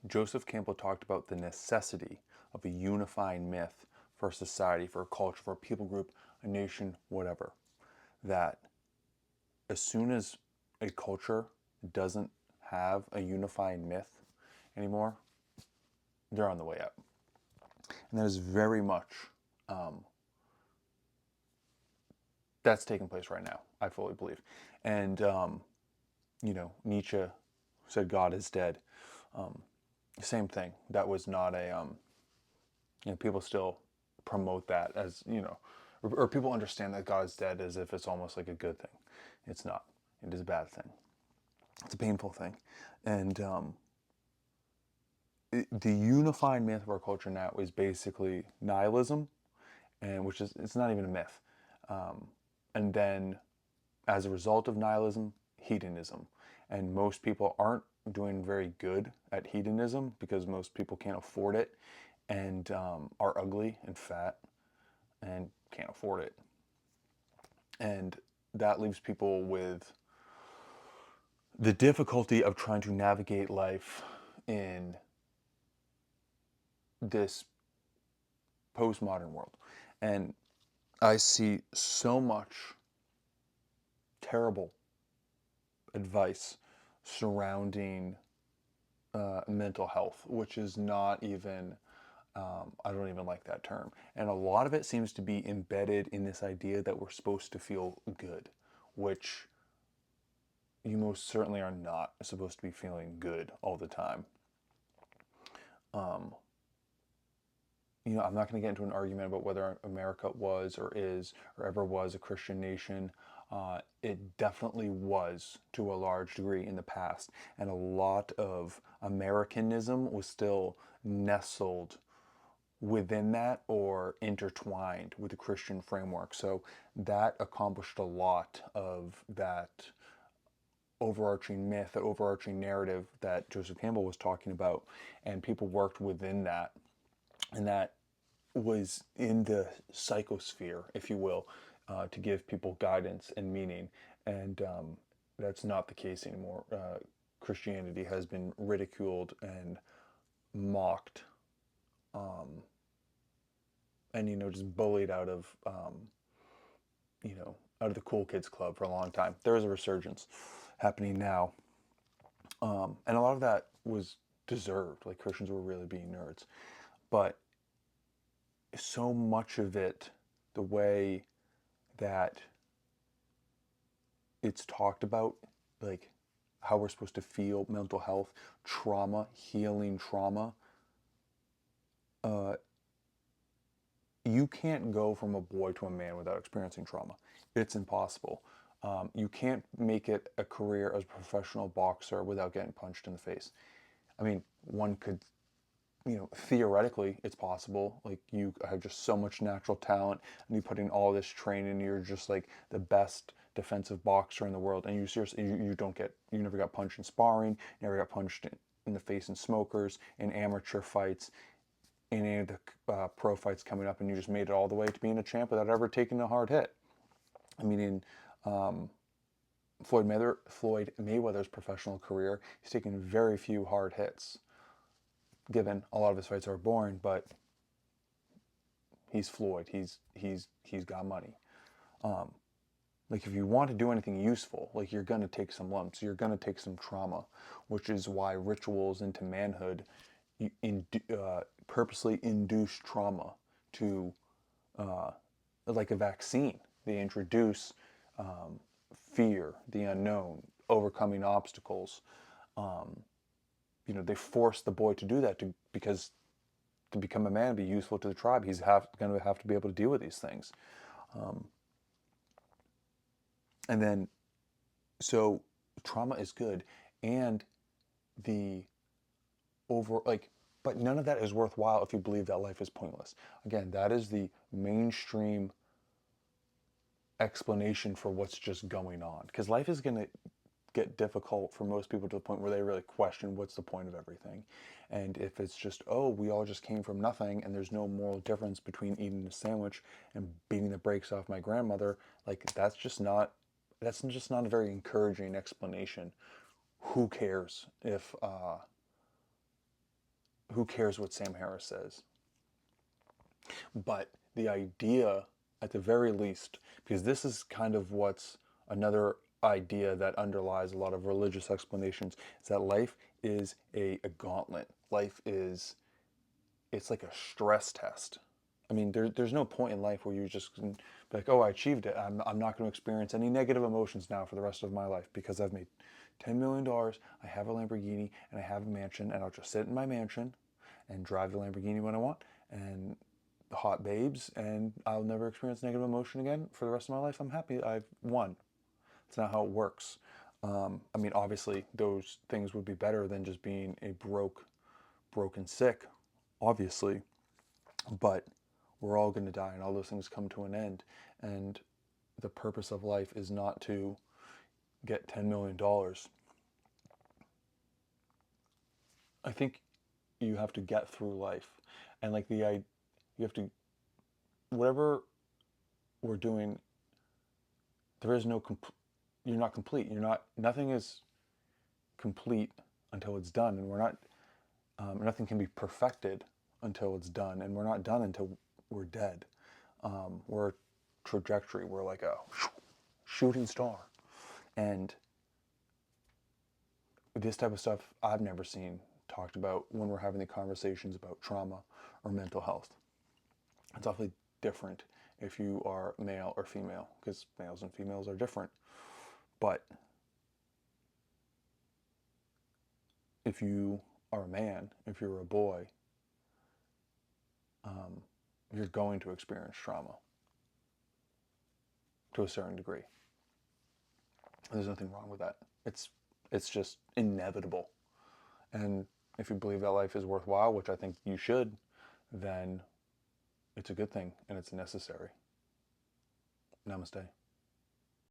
Joseph Campbell talked about the necessity of a unifying myth for a society, for a culture, for a people group, a nation, whatever. That as soon as a culture doesn't have a unifying myth anymore, they're on the way out. And that is very much, um, that's taking place right now, I fully believe. And, Nietzsche said God is dead. Um, Same thing. That was not people still promote that as, or people understand that God is dead as if it's almost like a good thing. It's not. It is a bad thing. It's a painful thing. And the unifying myth of our culture now is basically nihilism, and which is, it's not even a myth. And then as a result of nihilism, hedonism. And most people aren't doing very good at hedonism because most people can't afford it and are ugly and fat and can't afford it. And that leaves people with the difficulty of trying to navigate life in this postmodern world. And I see so much terrible advice surrounding mental health, which is not even, I don't even like that term. And a lot of it seems to be embedded in this idea that we're supposed to feel good, which you most certainly are not supposed to be feeling good all the time. Um, I'm not going to get into an argument about whether America was or is or ever was a Christian nation. It definitely was to a large degree in the past, and a lot of Americanism was still nestled within that or intertwined with the Christian framework. So that accomplished a lot of that overarching myth, that overarching narrative that Joseph Campbell was talking about, and people worked within that, and that was in the psychosphere, if you will, to give people guidance and meaning. And that's not the case anymore. Christianity has been ridiculed and mocked, um, and just bullied out of the cool kids club for a long time. There is a resurgence happening now, and a lot of that was deserved. Like Christians were really being nerds, but so much of it, the way that it's talked about, like how we're supposed to feel mental health, trauma, healing trauma. Uh, you can't go from a boy to a man without experiencing trauma. It's impossible. You can't make it a career as a professional boxer without getting punched in the face. I mean, one could, theoretically, it's possible. Like you have just so much natural talent, and you put in all this training, and you're just like the best defensive boxer in the world, and you seriously, you never got punched in sparring, you never got punched in the face in smokers, in amateur fights, in any of the pro fights coming up, and you just made it all the way to being a champ without ever taking a hard hit. I mean, in Floyd Mayweather's professional career, he's taken very few hard hits. Given a lot of his fights are boring, but he's Floyd. He's got money. Um, like if you want to do anything useful, like you're gonna take some lumps, you're gonna take some trauma, which is why rituals into manhood purposely induce trauma to, uh, like a vaccine. They introduce fear, the unknown, overcoming obstacles. Um, they force the boy to do that because to become a man, be useful to the tribe, he's going to have to be able to deal with these things. Um, and then, so trauma is good, and the but none of that is worthwhile if you believe that life is pointless. Again, that is the mainstream explanation for what's just going on, because life is going to get difficult for most people to the point where they really question what's the point of everything. And if it's just, oh, we all just came from nothing and there's no moral difference between eating a sandwich and beating the brakes off my grandmother, like that's just not a very encouraging explanation. Who cares if who cares what Sam Harris says? But the idea, at the very least, because this is kind of what's another idea that underlies a lot of religious explanations, is that life is a gauntlet. Life is, it's like a stress test. I mean, there's no point in life where you just can be like, oh, I achieved it. I'm not going to experience any negative emotions now for the rest of my life because I've made $10 million, I have a Lamborghini, and I have a mansion, and I'll just sit in my mansion and drive the Lamborghini when I want, and the hot babes, and I'll never experience negative emotion again for the rest of my life. I'm happy. I've won. It's not how it works. I mean, obviously, those things would be better than just being a broken sick, obviously, but we're all going to die and all those things come to an end. And the purpose of life is not to get $10 million. I think you have to get through life. And like you have to, whatever we're doing, there is no, you're not complete. Nothing is complete until it's done. And we're not, nothing can be perfected until it's done. And we're not done until we're dead. We're a trajectory. We're like a shooting star. And this type of stuff I've never seen talked about when we're having the conversations about trauma or mental health. It's awfully different if you are male or female, because males and females are different. But if you are a man, if you're a boy, you're going to experience trauma to a certain degree. And there's nothing wrong with that. It's just inevitable. And if you believe that life is worthwhile, which I think you should, then it's a good thing and it's necessary. Namaste.